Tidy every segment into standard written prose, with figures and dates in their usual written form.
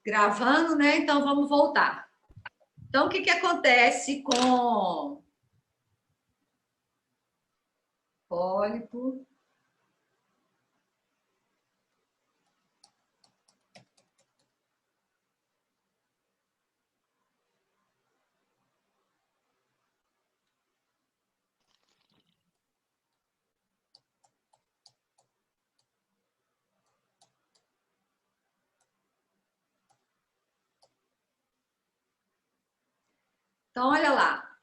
Gravando, né? Então vamos voltar. Então, o que que acontece com pólipo? Então, olha lá.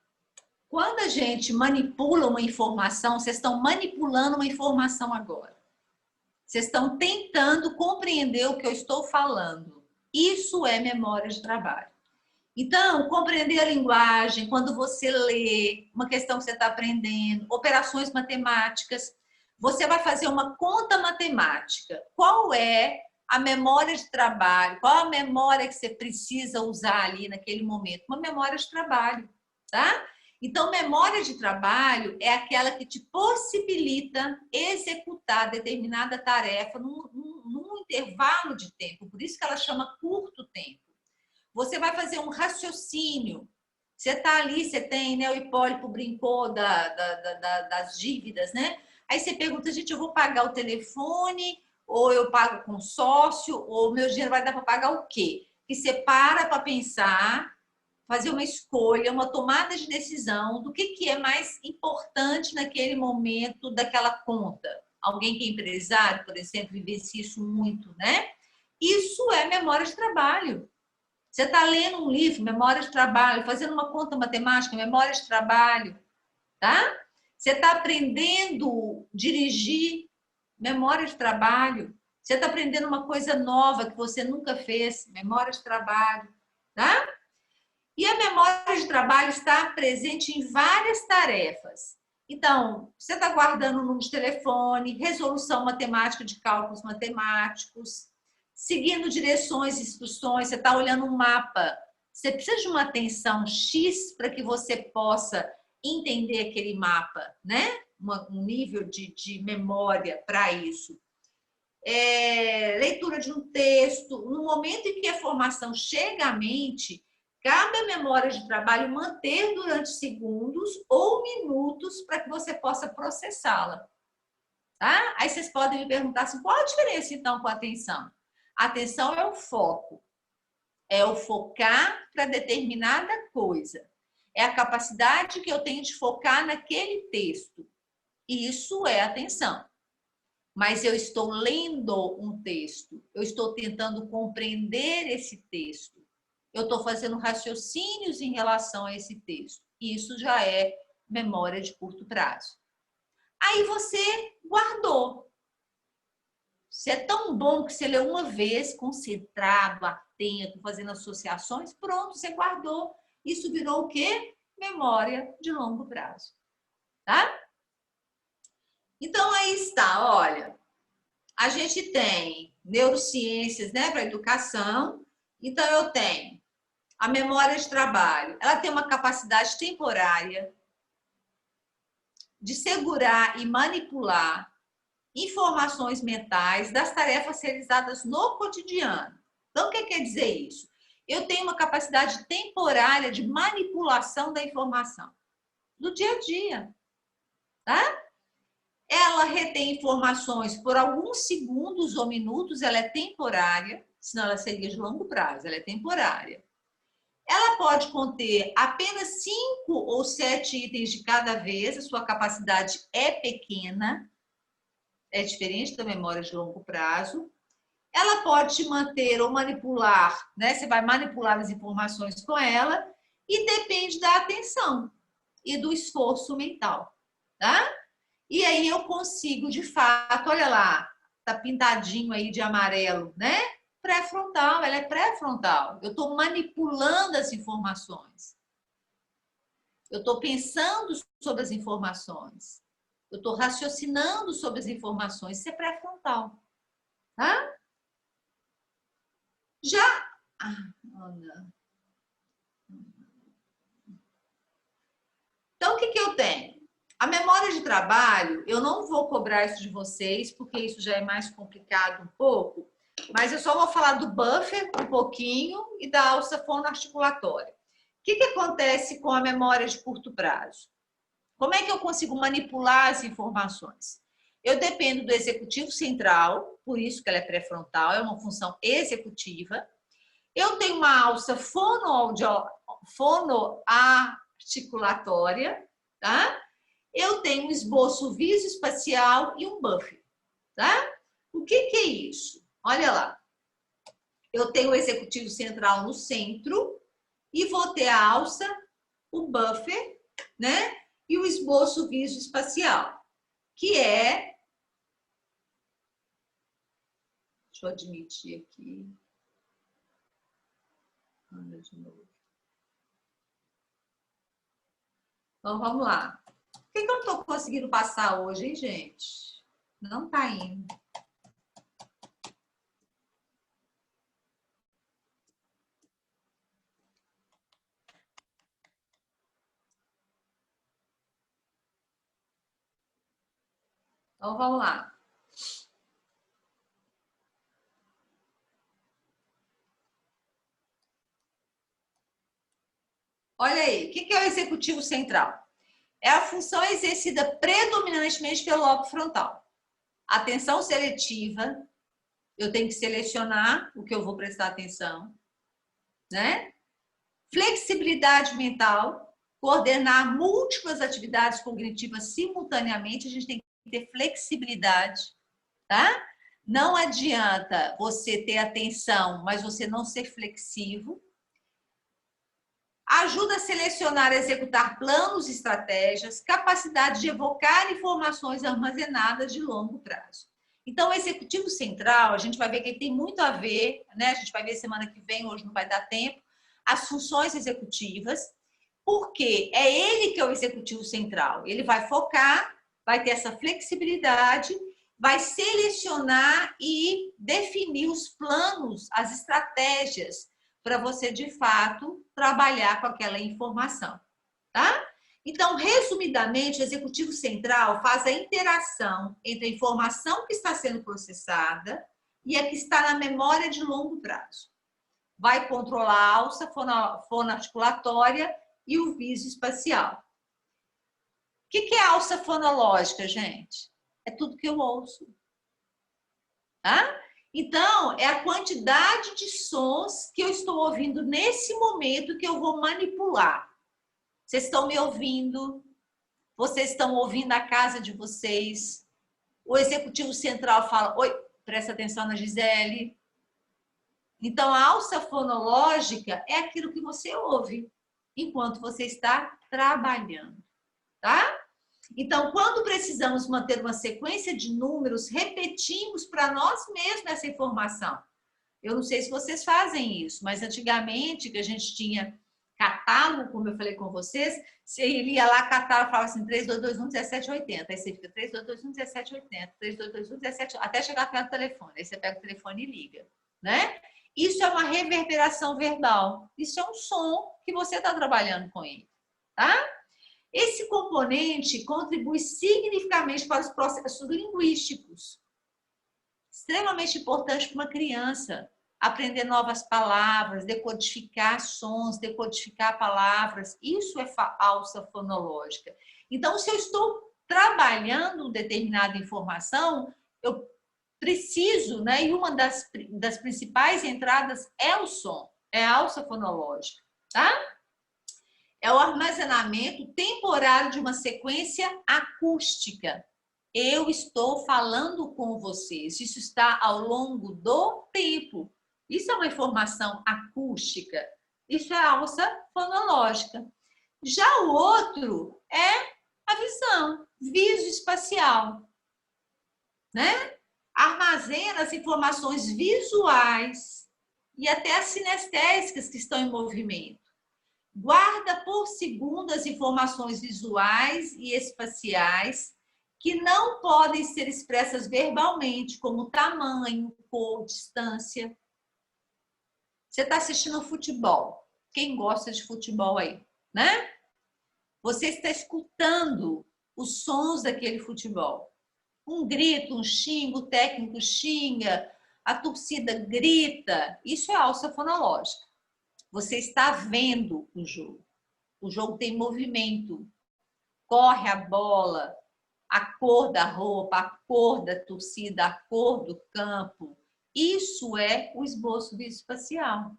Quando a gente manipula uma informação, vocês estão manipulando uma informação agora. Vocês estão tentando compreender o que eu estou falando. Isso é memória de trabalho. Então, compreender a linguagem, quando você lê uma questão que você está aprendendo, operações matemáticas, você vai fazer uma conta matemática. Qual é a memória de trabalho? Qual a memória que você precisa usar ali naquele momento? Uma memória de trabalho, tá? Então, memória de trabalho é aquela que te possibilita executar determinada tarefa num intervalo de tempo. Por isso que ela chama curto tempo. Você vai fazer um raciocínio. Você está ali, você tem, né? O Hipólito brincou das dívidas, né? Aí você pergunta, gente, eu vou pagar o telefone, ou eu pago com sócio, ou meu dinheiro vai dar para pagar o quê? E você para pensar, fazer uma escolha, uma tomada de decisão do que é mais importante naquele momento daquela conta. Alguém que é empresário, por exemplo, vivencia isso muito, né? Isso é memória de trabalho. Você está lendo um livro, memória de trabalho, fazendo uma conta matemática, memória de trabalho, tá? Você está aprendendo a dirigir, memória de trabalho. Você está aprendendo uma coisa nova que você nunca fez, memória de trabalho, tá? E a memória de trabalho está presente em várias tarefas. Então, você está guardando o número de telefone, resolução matemática de cálculos matemáticos, seguindo direções e instruções, você está olhando um mapa. Você precisa de uma atenção X para que você possa entender aquele mapa, né? Um nível de memória para isso. Leitura de um texto. No momento em que a informação chega à mente, cabe à memória de trabalho manter durante segundos ou minutos para que você possa processá-la. Tá? Aí vocês podem me perguntar assim, qual a diferença então com a atenção? A atenção é o foco, é o focar para determinada coisa. É a capacidade que eu tenho de focar naquele texto. Isso é atenção. Mas eu estou lendo um texto, eu estou tentando compreender esse texto, eu estou fazendo raciocínios em relação a esse texto. Isso já é memória de curto prazo. Aí você guardou. Se é tão bom que você leu uma vez, concentrado, atento, fazendo associações, pronto, você guardou. Isso virou o quê? Memória de longo prazo. Tá? Então, aí está, olha. A gente tem neurociências, né, para educação. Então, eu tenho a memória de trabalho. Ela tem uma capacidade temporária de segurar e manipular informações mentais das tarefas realizadas no cotidiano. Então, o que quer dizer isso? Eu tenho uma capacidade temporária de manipulação da informação do dia a dia, tá? Ela retém informações por alguns segundos ou minutos, ela é temporária, senão ela seria de longo prazo, ela é temporária. Ela pode conter apenas 5 ou 7 itens de cada vez, a sua capacidade é pequena, é diferente da memória de longo prazo. Ela pode te manter ou manipular, né? Você vai manipular as informações com ela e depende da atenção e do esforço mental, tá? E aí eu consigo, de fato, olha lá, tá pintadinho aí de amarelo, né? Pré-frontal, ela é pré-frontal. Eu estou manipulando as informações. Eu estou pensando sobre as informações. Eu estou raciocinando sobre as informações. Isso é pré-frontal. Tá? Já... Então, o que eu tenho? A memória de trabalho, eu não vou cobrar isso de vocês, porque isso já é mais complicado um pouco, Mas eu só vou falar do buffer um pouquinho e da alça fonoarticulatória. O que acontece com a memória de curto prazo? Como é que eu consigo manipular as informações? Eu dependo do executivo central, por isso que ela é pré-frontal, é uma função executiva. Eu tenho uma alça fonoarticulatória, tá? Eu tenho um esboço visoespacial e um buffer, tá? O que é isso? Olha lá. Eu tenho o executivo central no centro e vou ter a alça, o buffer, né? E o esboço visoespacial, que é... Deixa eu admitir aqui. Anda de novo. Então, vamos lá. Por que eu não estou conseguindo passar hoje, hein, gente? Não está indo. Então, vamos lá. Olha aí, o que é o executivo central? É a função exercida predominantemente pelo lobo frontal. Atenção seletiva, eu tenho que selecionar o que eu vou prestar atenção, né? Flexibilidade mental, coordenar múltiplas atividades cognitivas simultaneamente, a gente tem que ter flexibilidade, tá? Não adianta você ter atenção, mas você não ser flexível. Ajuda a selecionar e executar planos e estratégias, capacidade de evocar informações armazenadas de longo prazo. Então, o executivo central, a gente vai ver que ele tem muito a ver, né? A gente vai ver semana que vem, hoje não vai dar tempo, as funções executivas, porque é ele que é o executivo central. Ele vai focar, vai ter essa flexibilidade, vai selecionar e definir os planos, as estratégias, para você, de fato, trabalhar com aquela informação, tá? Então, resumidamente, o executivo central faz a interação entre a informação que está sendo processada e a que está na memória de longo prazo. Vai controlar a alça fonoarticulatória e o visoespacial. O que é a alça fonológica, gente? É tudo que eu ouço, tá? Então, é a quantidade de sons que eu estou ouvindo nesse momento que eu vou manipular. Vocês estão me ouvindo? Vocês estão ouvindo a casa de vocês? O executivo central fala, oi, presta atenção na Gisele. Então, a alça fonológica é aquilo que você ouve enquanto você está trabalhando, tá? Então, quando precisamos manter uma sequência de números, repetimos para nós mesmos essa informação. Eu não sei se vocês fazem isso, mas antigamente, que a gente tinha catálogo, como eu falei com vocês, você ia lá, catálogo, falava assim, 3221 1780. Aí você fica 3221 1780, 3221 17, até chegar perto do telefone. Aí você pega o telefone e liga, né? Isso é uma reverberação verbal. Isso é um som que você está trabalhando com ele, tá? Esse componente contribui significativamente para os processos linguísticos. Extremamente importante para uma criança aprender novas palavras, decodificar sons, decodificar palavras. Isso é alça fonológica. Então, se eu estou trabalhando determinada informação, eu preciso, né? E uma das principais entradas é o som, é a alça fonológica, tá? É o armazenamento temporário de uma sequência acústica. Eu estou falando com vocês. Isso está ao longo do tempo. Isso é uma informação acústica. Isso é alça fonológica. Já o outro é a visão visoespacial, né? Armazena as informações visuais e até as sinestésicas que estão em movimento. Guarda por segundo as informações visuais e espaciais que não podem ser expressas verbalmente, como tamanho, cor, distância. Você está assistindo futebol. Quem gosta de futebol aí, né? Você está escutando os sons daquele futebol. Um grito, um xingo, o técnico xinga, a torcida grita, isso é alça fonológica. Você está vendo o jogo. O jogo tem movimento, corre a bola, a cor da roupa, a cor da torcida, a cor do campo. Isso é o esboço visoespacial.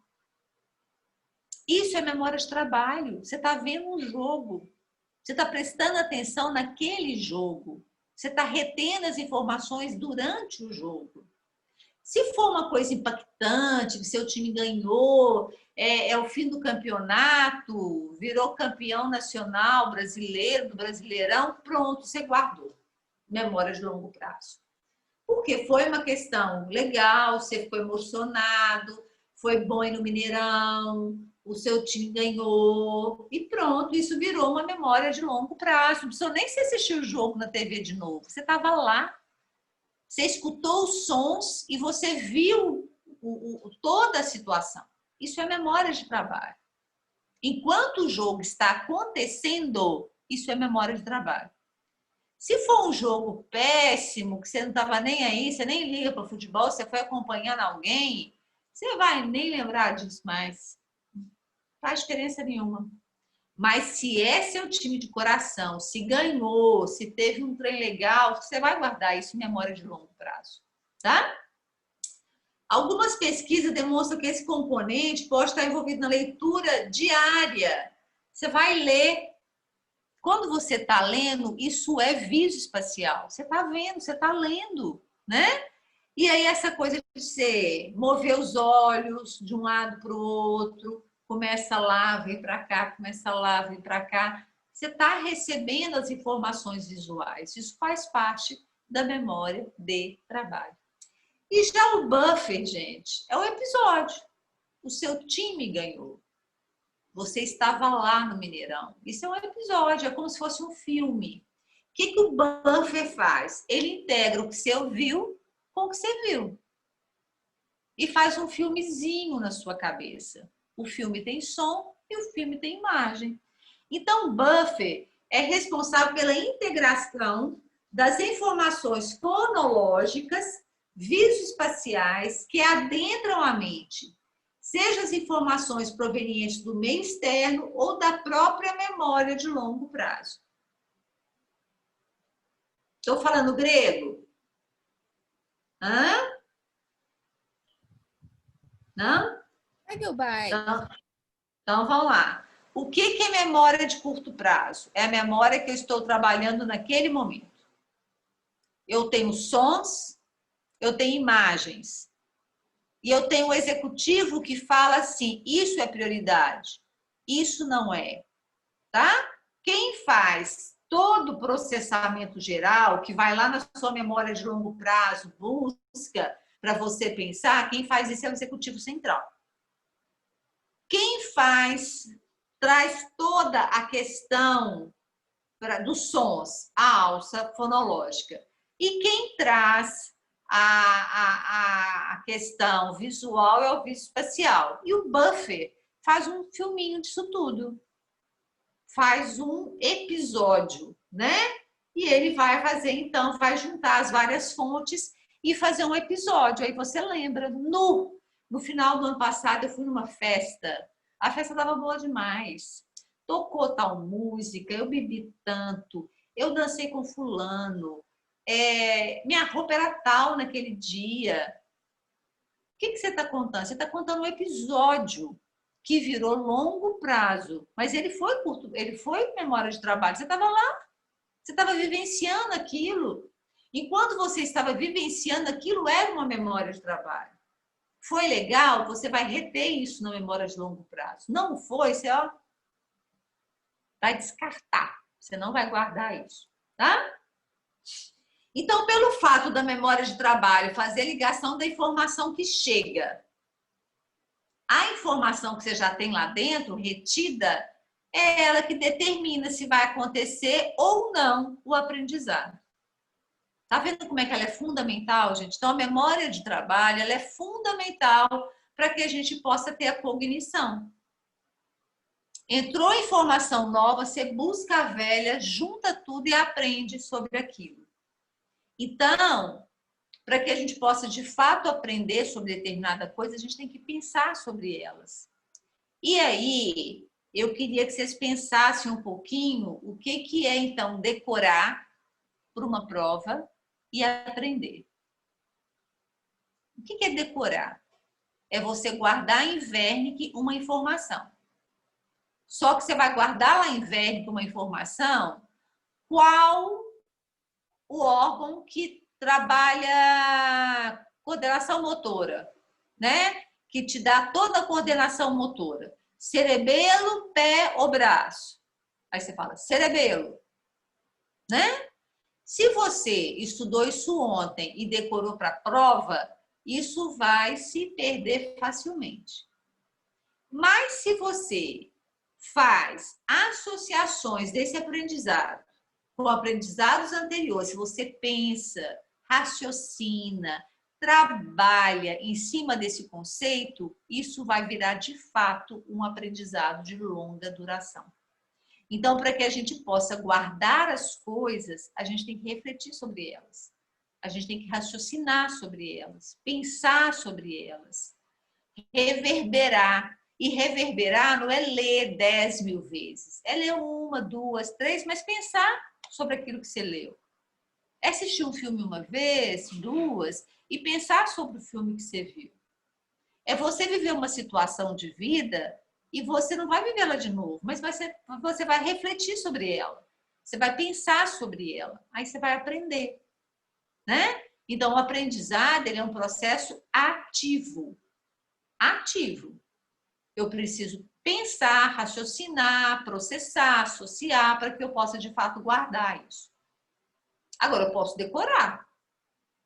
Isso é memória de trabalho. Você está vendo um jogo. Você está prestando atenção naquele jogo. Você está retendo as informações durante o jogo. Se for uma coisa impactante, que seu time ganhou, é o fim do campeonato, virou campeão nacional brasileiro, do Brasileirão, pronto, você guardou. Memória de longo prazo. Porque foi uma questão legal, você ficou emocionado, foi bom ir no Mineirão, o seu time ganhou e pronto, isso virou uma memória de longo prazo. Não precisou nem se assistir o jogo na TV de novo, você estava lá, você escutou os sons e você viu toda a situação. Isso é memória de trabalho. Enquanto o jogo está acontecendo, isso é memória de trabalho. Se for um jogo péssimo, que você não estava nem aí, você nem liga para o futebol, você foi acompanhando alguém, você vai nem lembrar disso mais. Não faz diferença nenhuma. Mas se é seu time de coração, se ganhou, se teve um trem legal, você vai guardar isso em memória de longo prazo, tá? Algumas pesquisas demonstram que esse componente pode estar envolvido na leitura diária. Você vai ler. Quando você está lendo, isso é visoespacial. Você está vendo, você está lendo, né? E aí essa coisa de você mover os olhos de um lado para o outro, começa lá, vem para cá, começa lá, vem para cá. Você está recebendo as informações visuais. Isso faz parte da memória de trabalho. E já o buffer, gente, é o episódio. O seu time ganhou. Você estava lá no Mineirão. Isso é um episódio, é como se fosse um filme. O que o buffer faz? Ele integra o que você ouviu com o que você viu. E faz um filmezinho na sua cabeça. O filme tem som e o filme tem imagem. Então, o buffer é responsável pela integração das informações fonológicas, visoespaciais, que adentram a mente. Seja as informações provenientes do meio externo ou da própria memória de longo prazo. Estou falando grego? Hã? Não? Então, vamos lá. O que é memória de curto prazo? É a memória que eu estou trabalhando naquele momento. Eu tenho sons, eu tenho imagens. E eu tenho um executivo que fala assim, isso é prioridade, isso não é, tá? Quem faz todo o processamento geral, que vai lá na sua memória de longo prazo, busca para você pensar, quem faz isso é o executivo central. Quem traz toda a questão dos sons, a alça fonológica. E quem traz a questão visual é o visoespacial. E o buffer faz um filminho disso tudo. Faz um episódio, né? E ele vai fazer, então, vai juntar as várias fontes e fazer um episódio. Aí você lembra, no final do ano passado eu fui numa festa, a festa estava boa demais. Tocou tal música, eu bebi tanto, eu dancei com fulano, minha roupa era tal naquele dia. O que você está contando? Você está contando um episódio que virou longo prazo, mas ele foi curto, ele foi memória de trabalho. Você estava lá, você estava vivenciando aquilo. Enquanto você estava vivenciando aquilo, era uma memória de trabalho. Foi legal, você vai reter isso na memória de longo prazo. Não foi, você vai descartar. Você não vai guardar isso, tá? Então, pelo fato da memória de trabalho fazer ligação da informação que chega, a informação que você já tem lá dentro, retida, é ela que determina se vai acontecer ou não o aprendizado. Tá vendo como é que ela é fundamental, gente? Então, a memória de trabalho, ela é fundamental para que a gente possa ter a cognição. Entrou informação nova, você busca a velha, junta tudo e aprende sobre aquilo. Então, para que a gente possa, de fato, aprender sobre determinada coisa, a gente tem que pensar sobre elas. E aí, eu queria que vocês pensassem um pouquinho o que é, então, decorar para uma prova e aprender. O que é decorar? É você guardar em Wernicke uma informação. Só que você vai guardar lá em Wernicke uma informação, qual o órgão que trabalha coordenação motora, né? Que te dá toda a coordenação motora. Cerebelo, pé ou braço. Aí você fala, cerebelo, né? Se você estudou isso ontem e decorou para a prova, isso vai se perder facilmente. Mas se você faz associações desse aprendizado com aprendizados anteriores, se você pensa, raciocina, trabalha em cima desse conceito, isso vai virar de fato um aprendizado de longa duração. Então, para que a gente possa guardar as coisas, a gente tem que refletir sobre elas. A gente tem que raciocinar sobre elas, pensar sobre elas, reverberar. E reverberar não é ler 10 mil vezes, é ler uma, duas, três, mas pensar sobre aquilo que você leu. É assistir um filme uma vez, duas, e pensar sobre o filme que você viu. É você viver uma situação de vida e você não vai vivê-la de novo, mas você vai refletir sobre ela. Você vai pensar sobre ela. Aí você vai aprender, né? Então, o aprendizado ele é um processo ativo. Ativo. Eu preciso pensar, raciocinar, processar, associar, para que eu possa, de fato, guardar isso. Agora, eu posso decorar.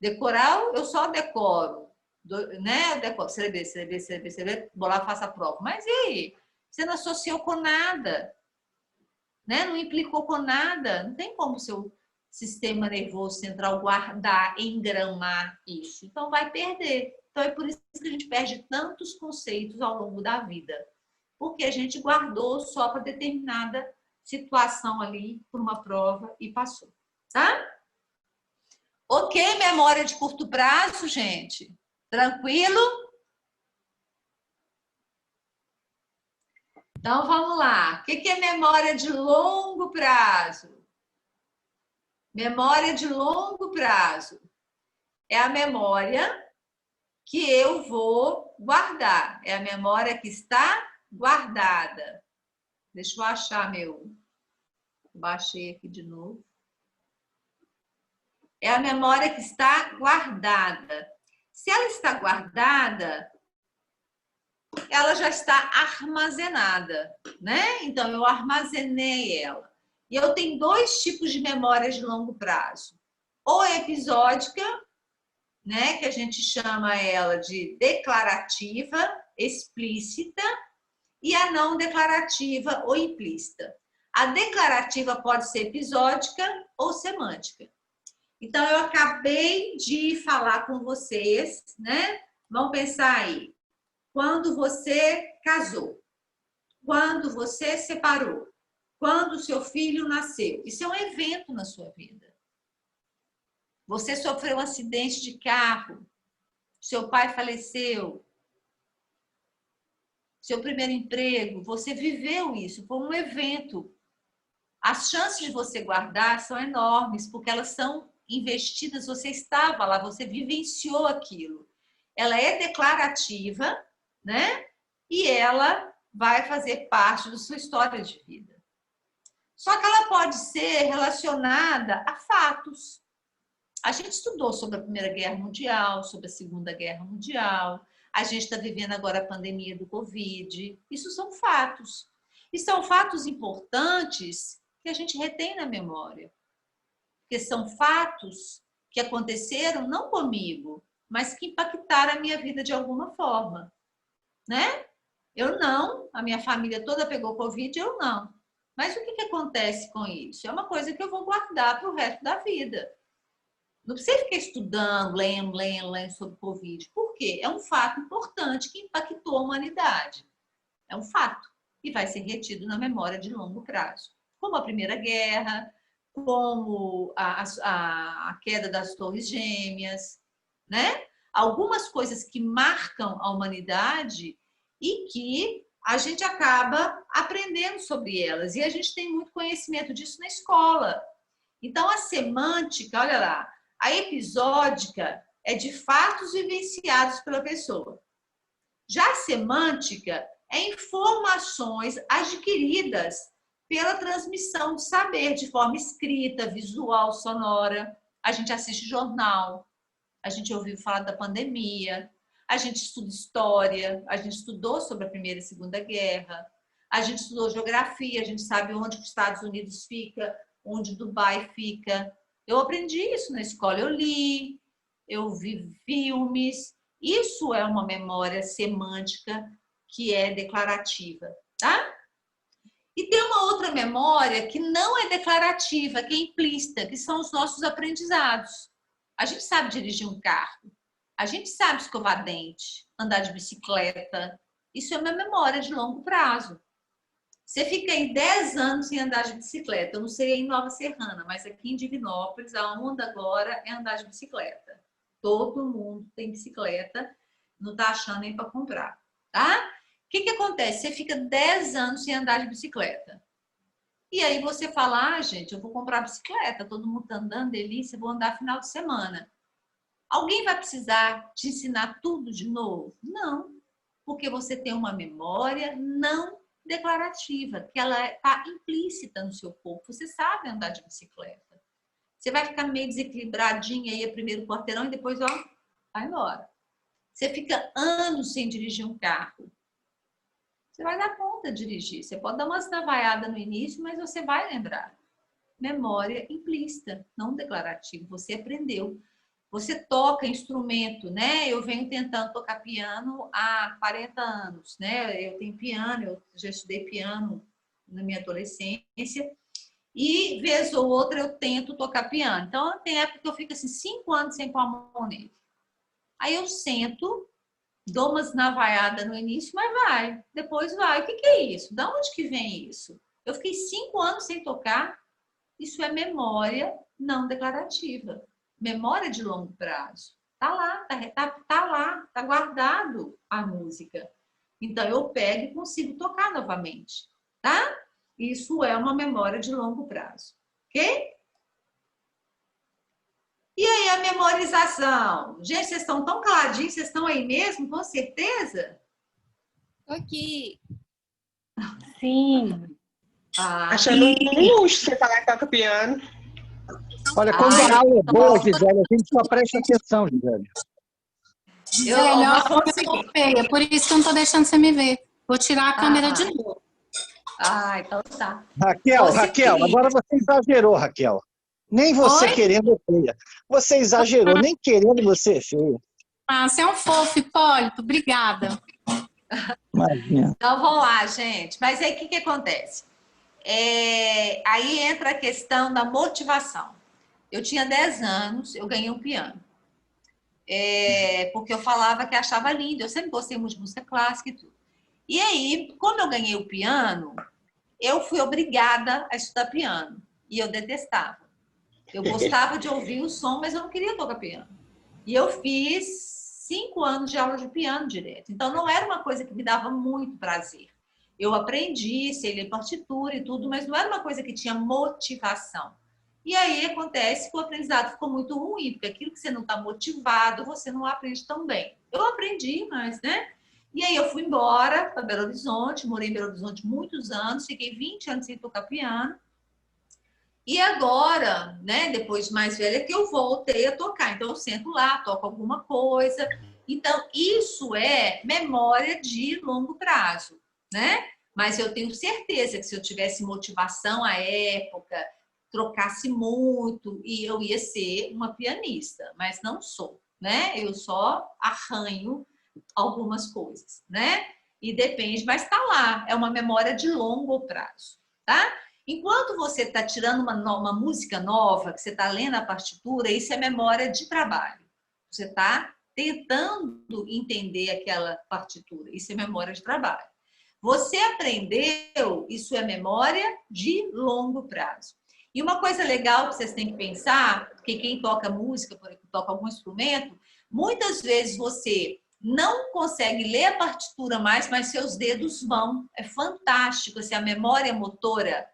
Decorar, eu só decoro. Né? Eu decoro, cerebelo, vou lá, faço a prova. Mas e aí? Você não associou com nada. Né? Não implicou com nada. Não tem como o seu sistema nervoso central guardar, engramar isso. Então, vai perder. Então, é por isso que a gente perde tantos conceitos ao longo da vida. Porque a gente guardou só para determinada situação ali, por uma prova e passou. Tá? Ok, memória de curto prazo, gente? Tranquilo? Então, vamos lá. O que é memória de longo prazo? Memória de longo prazo é a memória que eu vou guardar. É a memória que está guardada. Deixa eu achar meu. Baixei aqui de novo. É a memória que está guardada. Se ela está guardada, ela já está armazenada, né? Então, eu armazenei ela. E eu tenho dois tipos de memórias de longo prazo. Ou episódica, né? Que a gente chama ela de declarativa, explícita, e a não declarativa ou implícita. A declarativa pode ser episódica ou semântica. Então, eu acabei de falar com vocês, né? Vamos pensar aí. Quando você casou, quando você separou, quando seu filho nasceu. Isso é um evento na sua vida. Você sofreu um acidente de carro, seu pai faleceu, seu primeiro emprego, você viveu isso, foi um evento. As chances de você guardar são enormes, porque elas são investidas, você estava lá, você vivenciou aquilo. Ela é declarativa, né? E ela vai fazer parte da sua história de vida. Só que ela pode ser relacionada a fatos. A gente estudou sobre a Primeira Guerra Mundial, sobre a Segunda Guerra Mundial. A gente está vivendo agora a pandemia do Covid. Isso são fatos. E são fatos importantes que a gente retém na memória. Porque são fatos que aconteceram não comigo, mas que impactaram a minha vida de alguma forma. Né? Eu não, a minha família toda pegou Covid, eu não. Mas o que acontece com isso? É uma coisa que eu vou guardar para o resto da vida. Não precisa ficar estudando, lendo sobre Covid. Por quê? É um fato importante que impactou a humanidade. É um fato. E vai ser retido na memória de longo prazo. Como a Primeira Guerra, como a queda das Torres Gêmeas. né? Algumas coisas que marcam a humanidade e que a gente acaba aprendendo sobre elas. E a gente tem muito conhecimento disso na escola. Então, a semântica, olha lá, a episódica é de fatos vivenciados pela pessoa. Já a semântica é informações adquiridas pela transmissão de saber de forma escrita, visual, sonora. A gente assiste jornal, a gente ouviu falar da pandemia, a gente estuda história, a gente estudou sobre a Primeira e Segunda Guerra, a gente estudou geografia, a gente sabe onde os Estados Unidos fica, onde Dubai fica. Eu aprendi isso na escola, eu li, eu vi filmes. Isso é uma memória semântica que é declarativa, tá? E tem uma outra memória que não é declarativa, que é implícita, que são os nossos aprendizados. A gente sabe dirigir um carro, a gente sabe escovar dente, andar de bicicleta. Isso é uma memória de longo prazo. Você fica em 10 anos sem andar de bicicleta. Eu não sei em Nova Serrana, mas aqui em Divinópolis, a onda agora é andar de bicicleta. Todo mundo tem bicicleta, não está achando nem para comprar, tá? O que acontece? Você fica 10 anos sem andar de bicicleta. E aí você fala, gente, eu vou comprar bicicleta, todo mundo está andando, delícia, vou andar final de semana. Alguém vai precisar te ensinar tudo de novo? Não, porque você tem uma memória não declarativa, que ela está implícita no seu corpo. Você sabe andar de bicicleta. Você vai ficar meio desequilibradinha aí, primeiro quarteirão, e depois, ó, vai embora. Você fica anos sem dirigir um carro. Você vai dar conta de dirigir. Você pode dar umas navaiadas no início, mas você vai lembrar. Memória implícita, não declarativa. Você aprendeu. Você toca instrumento, né? Eu venho tentando tocar piano há 40 anos, né? Eu tenho piano, eu já estudei piano na minha adolescência. E, vez ou outra, eu tento tocar piano. Então, tem época que eu fico assim, 5 anos sem pôr a mão nele. Aí eu sento, dou umas navaiadas no início, mas vai. Depois vai. O que é isso? Da onde que vem isso? Eu fiquei 5 anos sem tocar. Isso é memória não declarativa. Memória de longo prazo. Tá lá, tá lá, tá guardado a música. Então, eu pego e consigo tocar novamente, tá? Isso é uma memória de longo prazo, ok? E aí, a memorização? Gente, vocês estão tão caladinhos, vocês estão aí mesmo, com certeza? Tô aqui. Sim. Achando um luxo você falar que toca piano. Olha, quando a aula é boa, Gisele, a gente só presta atenção, Gisele. Gisele, eu tô feia, por isso que eu não tô deixando você me ver. Vou tirar a câmera de novo. Então tá. Raquel, agora você exagerou, Raquel. Nem você querendo é feia. Você exagerou, nem querendo você é feia. Ah, você é um fofo, Hipólito. Obrigada. Imagina. Então, vamos lá, gente. Mas aí, o que acontece? Aí entra a questão da motivação. Eu tinha 10 anos, eu ganhei um piano. Porque eu falava que achava lindo. Eu sempre gostei muito de música clássica e tudo. E aí, como eu ganhei o piano, eu fui obrigada a estudar piano. E eu detestava. Eu gostava de ouvir o som, mas eu não queria tocar piano. E eu fiz 5 anos de aula de piano direto. Então, não era uma coisa que me dava muito prazer. Eu aprendi, sei ler partitura e tudo, mas não era uma coisa que tinha motivação. E aí acontece que o aprendizado ficou muito ruim, porque aquilo que você não está motivado, você não aprende tão bem. Eu aprendi, mas, né? E aí eu fui embora para Belo Horizonte, morei em Belo Horizonte muitos anos, fiquei 20 anos sem tocar piano. E agora, né, depois de mais velha, que eu voltei a tocar. Então, eu sento lá, toco alguma coisa. Então, isso é memória de longo prazo, né? Mas eu tenho certeza que se eu tivesse motivação à época, trocasse muito, e eu ia ser uma pianista. Mas não sou, né? Eu só arranho algumas coisas, né? E depende, mas tá lá. É uma memória de longo prazo, tá? Enquanto você está tirando uma música nova, que você está lendo a partitura, isso é memória de trabalho. Você está tentando entender aquela partitura. Isso é memória de trabalho. Você aprendeu, isso é memória de longo prazo. E uma coisa legal que vocês têm que pensar, porque quem toca música, toca algum instrumento, Muitas vezes você não consegue ler a partitura mais, mas seus dedos vão. É fantástico. Assim, a memória motora,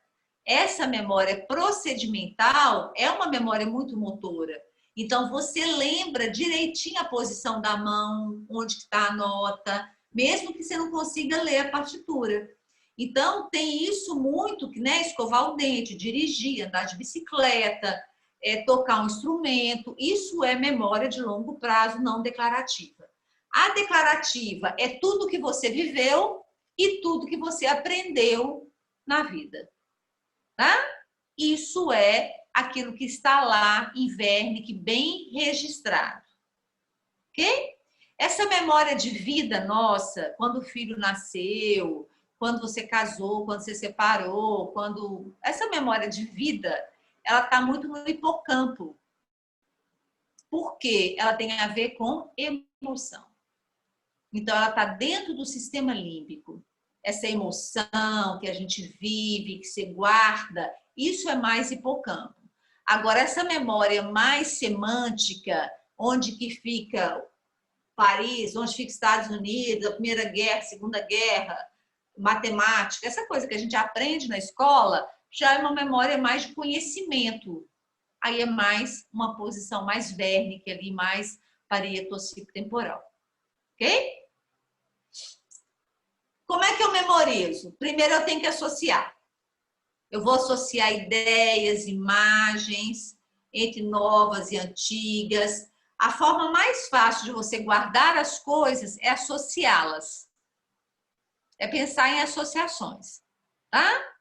essa memória procedimental é uma memória muito motora. Então, você lembra direitinho a posição da mão, onde está a nota, mesmo que você não consiga ler a partitura. Então, tem isso muito, né? Escovar o dente, dirigir, andar de bicicleta, tocar um instrumento. Isso é memória de longo prazo não declarativa. A declarativa é tudo que você viveu e tudo que você aprendeu na vida. Tá? Isso é aquilo que está lá em Wernicke, bem registrado. Ok? Essa memória de vida nossa, quando o filho nasceu, quando você casou, quando você separou, essa memória de vida, ela está muito no hipocampo. Porque ela tem a ver com emoção. Então, ela está dentro do sistema límbico. Essa emoção que a gente vive, que você guarda, isso é mais hipocampo. Agora, essa memória mais semântica, onde que fica Paris, onde fica Estados Unidos, a Primeira Guerra, a Segunda Guerra, matemática, essa coisa que a gente aprende na escola, já é uma memória mais de conhecimento. Aí é mais uma posição mais Wernicke ali, mais parieto-occipital-temporal. Ok? Como é que eu memorizo? Primeiro eu tenho que associar. Eu vou associar ideias, imagens, entre novas e antigas. A forma mais fácil de você guardar as coisas é associá-las. É pensar em associações. Tá?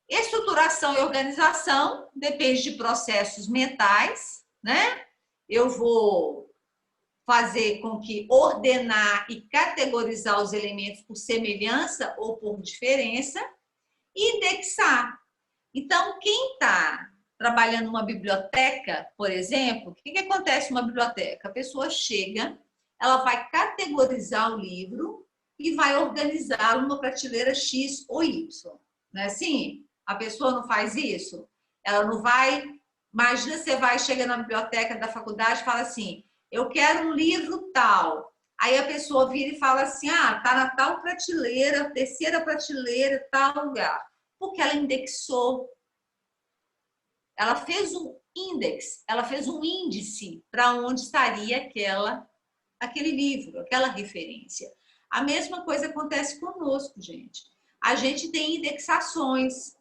Estruturação e organização depende de processos mentais, né? Eu vou fazer com que ordenar e categorizar os elementos por semelhança ou por diferença e indexar. Então, quem está trabalhando numa biblioteca, por exemplo, o que acontece numa biblioteca? A pessoa chega, ela vai categorizar o livro e vai organizá-lo numa prateleira X ou Y. Não é assim? A pessoa não faz isso? Ela não vai... Imagina, você vai, chega na biblioteca da faculdade e fala assim, eu quero um livro tal. Aí a pessoa vira e fala assim, tá na tal prateleira, terceira prateleira, tal lugar. Porque ela indexou. Ela fez um index, ela fez um índice para onde estaria aquele livro, aquela referência. A mesma coisa acontece conosco, gente. A gente tem indexações.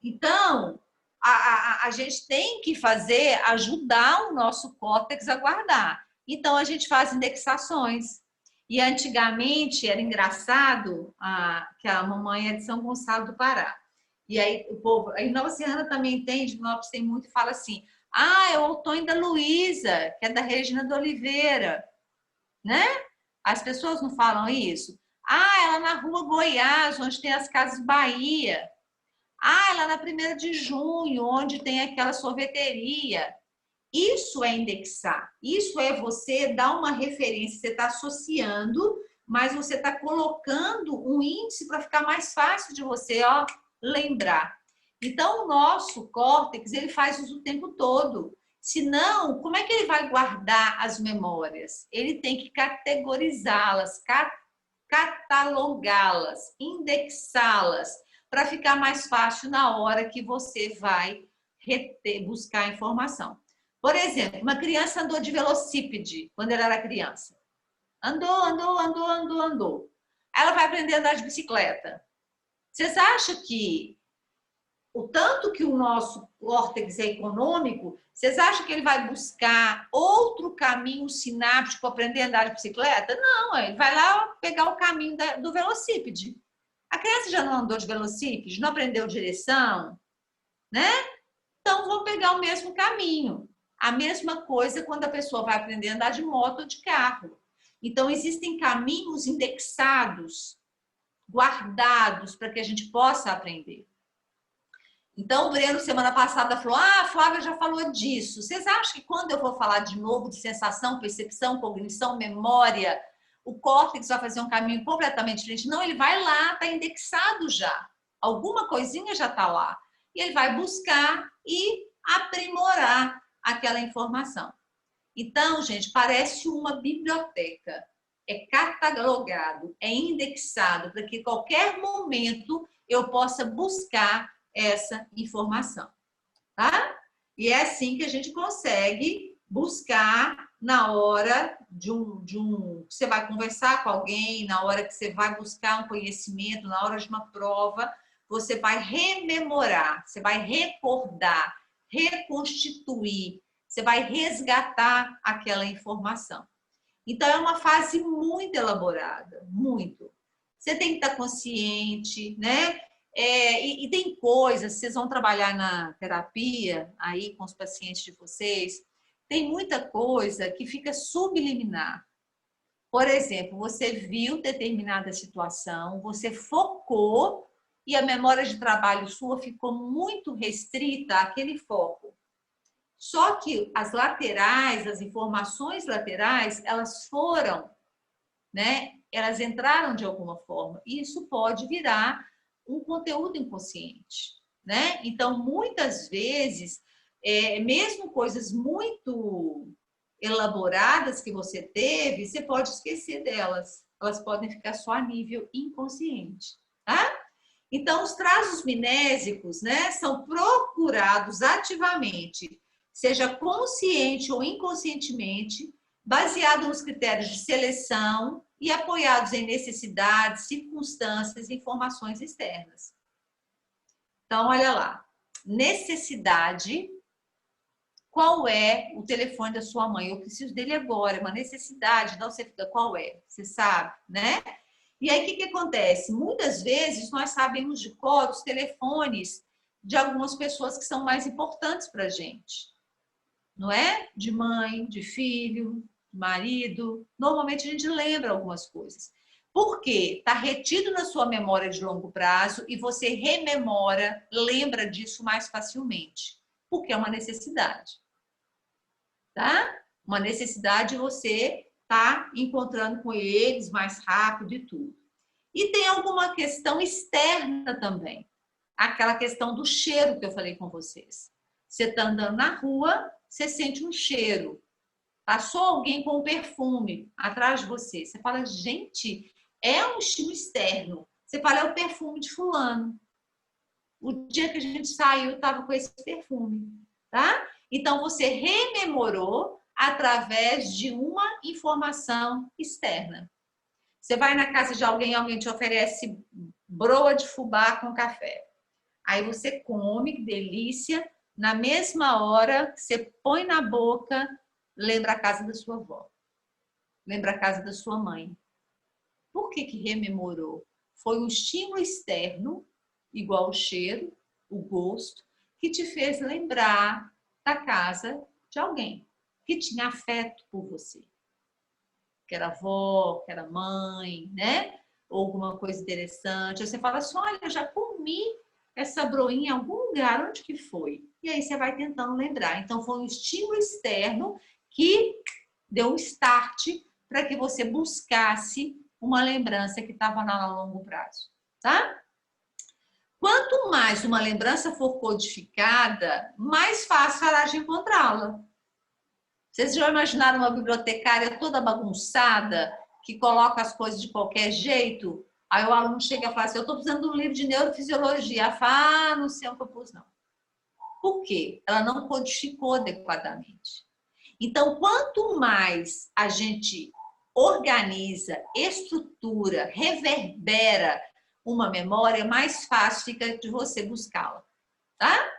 Então, a gente tem que ajudar o nosso córtex a guardar. Então, a gente faz indexações. E antigamente era engraçado que a mamãe é de São Gonçalo do Pará. E aí o povo, aí Nova Serrana também tem, de Nova tem muito, fala assim, é o Outono da Luísa, que é da Regina de Oliveira, né? As pessoas não falam isso? Ela na Rua Goiás, onde tem as Casas Bahia. Lá na 1ª de Junho, onde tem aquela sorveteria. Isso é indexar. Isso é você dar uma referência. Você está associando, mas você está colocando um índice para ficar mais fácil de você lembrar. Então, o nosso córtex, ele faz isso o tempo todo. Senão, como é que ele vai guardar as memórias? Ele tem que categorizá-las, catalogá-las, indexá-las, para ficar mais fácil na hora que você vai buscar informação. Por exemplo, uma criança andou de velocípede quando ela era criança. Andou. Ela vai aprender a andar de bicicleta. Vocês acham que o tanto que o nosso córtex é econômico, vocês acham que ele vai buscar outro caminho sináptico para aprender a andar de bicicleta? Não, ele vai lá pegar o caminho do velocípede. A criança já não andou de velocípede, não aprendeu direção, né? Então, vão pegar o mesmo caminho. A mesma coisa quando a pessoa vai aprender a andar de moto ou de carro. Então, existem caminhos indexados, guardados, para que a gente possa aprender. Então, o Breno, semana passada, falou, a Flávia já falou disso. Vocês acham que quando eu vou falar de novo de sensação, percepção, cognição, memória, o córtex vai fazer um caminho completamente diferente? Não, ele vai lá, está indexado já. Alguma coisinha já está lá. E ele vai buscar e aprimorar aquela informação. Então, gente, parece uma biblioteca. É catalogado, é indexado para que qualquer momento eu possa buscar essa informação, tá? E é assim que a gente consegue buscar na hora você vai conversar com alguém, na hora que você vai buscar um conhecimento, na hora de uma prova, você vai rememorar, você vai recordar, reconstituir, você vai resgatar aquela informação. Então, é uma fase muito elaborada, muito. Você tem que estar consciente, né? E tem coisas, vocês vão trabalhar na terapia, aí com os pacientes de vocês, tem muita coisa que fica subliminar. Por exemplo, você viu determinada situação, você focou e a memória de trabalho sua ficou muito restrita àquele foco. Só que as laterais, as informações laterais, elas foram, né? Elas entraram de alguma forma. E isso pode virar um conteúdo inconsciente, né? Então, muitas vezes, mesmo coisas muito elaboradas que você teve, você pode esquecer delas. Elas podem ficar só a nível inconsciente, tá? Então, os traços minésicos, né, são procurados ativamente, seja consciente ou inconscientemente, baseado nos critérios de seleção e apoiados em necessidades, circunstâncias e informações externas. Então, olha lá. Necessidade. Qual é o telefone da sua mãe? Eu preciso dele agora, é uma necessidade. Então, você fica, qual é? Você sabe, né? E aí, o que acontece? Muitas vezes, nós sabemos de cor os telefones de algumas pessoas que são mais importantes para a gente. Não é? De mãe, de filho, de marido. Normalmente, a gente lembra algumas coisas. Por quê? Está retido na sua memória de longo prazo e você rememora, lembra disso mais facilmente. Porque é uma necessidade. Tá? Uma necessidade de você estar encontrando com eles mais rápido e tudo. E tem alguma questão externa também. Aquela questão do cheiro que eu falei com vocês. Você está andando na rua, você sente um cheiro. Passou alguém com um perfume atrás de você. Você fala, gente, é um estímulo externo. Você fala, é o perfume de fulano. O dia que a gente saiu, eu estava com esse perfume. Tá? Então, você rememorou através de uma informação externa. Você vai na casa de alguém, alguém te oferece broa de fubá com café. Aí você come, que delícia. Na mesma hora que você põe na boca, lembra a casa da sua avó. Lembra a casa da sua mãe. Por que rememorou? Foi um estímulo externo, igual o cheiro, o gosto, que te fez lembrar da casa de alguém que tinha afeto por você. Que era avó, que era mãe, né? Ou alguma coisa interessante. Aí você fala assim, olha, eu já comi essa broinha em algum lugar, onde que foi? E aí você vai tentando lembrar. Então, foi um estímulo externo que deu um start para que você buscasse uma lembrança que estava lá a longo prazo, tá? Quanto mais uma lembrança for codificada, mais fácil será de encontrá-la. Vocês já imaginaram uma bibliotecária toda bagunçada, que coloca as coisas de qualquer jeito? Aí o aluno chega e fala assim, eu estou precisando de um livro de neurofisiologia. Ela fala, não sei o que eu pus, não. Por quê? Ela não codificou adequadamente. Então, quanto mais a gente organiza, estrutura, reverbera uma memória, mais fácil fica de você buscá-la, tá?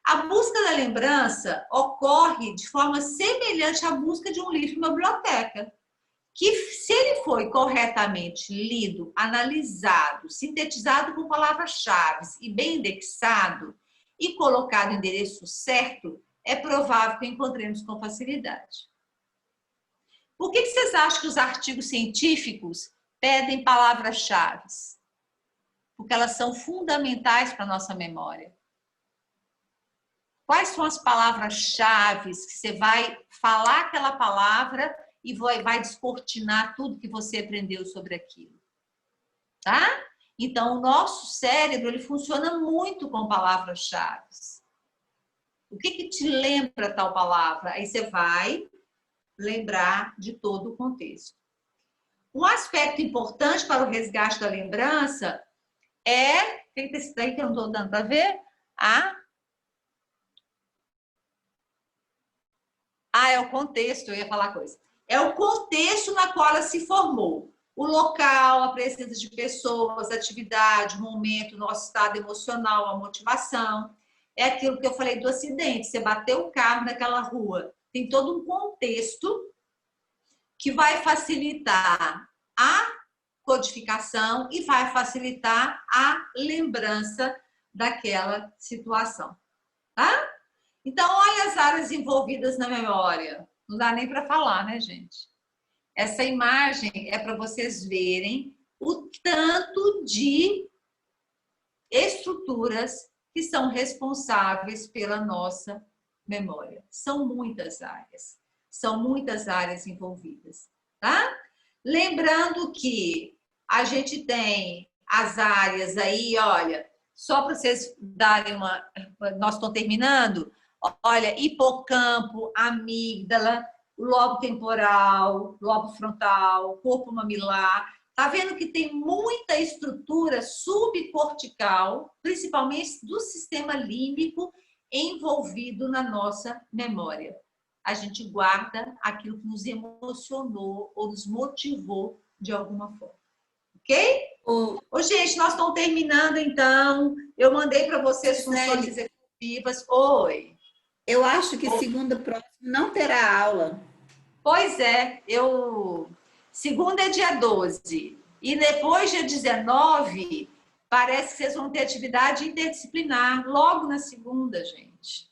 A busca da lembrança ocorre de forma semelhante à busca de um livro em uma biblioteca, que se ele foi corretamente lido, analisado, sintetizado com palavras-chave e bem indexado e colocado em endereço certo, é provável que encontremos com facilidade. Por que vocês acham que os artigos científicos pedem palavras-chave? Porque elas são fundamentais para a nossa memória. Quais são as palavras-chave que você vai falar aquela palavra e vai descortinar tudo que você aprendeu sobre aquilo? Tá? Então, o nosso cérebro ele funciona muito com palavras-chave. O que te lembra tal palavra? Aí você vai lembrar de todo o contexto. Um aspecto importante para o resgate da lembrança é... Tem esse daí que eu não estou dando para ver? É o contexto, eu ia falar coisa. É o contexto na qual ela se formou. O local, a presença de pessoas, a atividade, o momento, o nosso estado emocional, a motivação. É aquilo que eu falei do acidente. Você bateu o carro naquela rua. Tem todo um contexto que vai facilitar a codificação e vai facilitar a lembrança daquela situação. Tá? Então, olha as áreas envolvidas na memória. Não dá nem para falar, né, gente? Essa imagem é para vocês verem o tanto de estruturas que são responsáveis pela nossa memória. São muitas áreas envolvidas, tá? Lembrando que a gente tem as áreas aí, olha, só para vocês darem uma... Nós estamos terminando. Olha, hipocampo, amígdala, lobo temporal, lobo frontal, corpo mamilar. Tá vendo que tem muita estrutura subcortical, principalmente do sistema límbico, envolvido na nossa memória. A gente guarda aquilo que nos emocionou ou nos motivou de alguma forma. Ok? Ô, gente, nós estamos terminando, então. Eu mandei para vocês funções executivas. Oi. Eu acho que segunda próxima não terá aula. Pois é, segunda é dia 12. E depois, dia 19, parece que vocês vão ter atividade interdisciplinar logo na segunda, gente.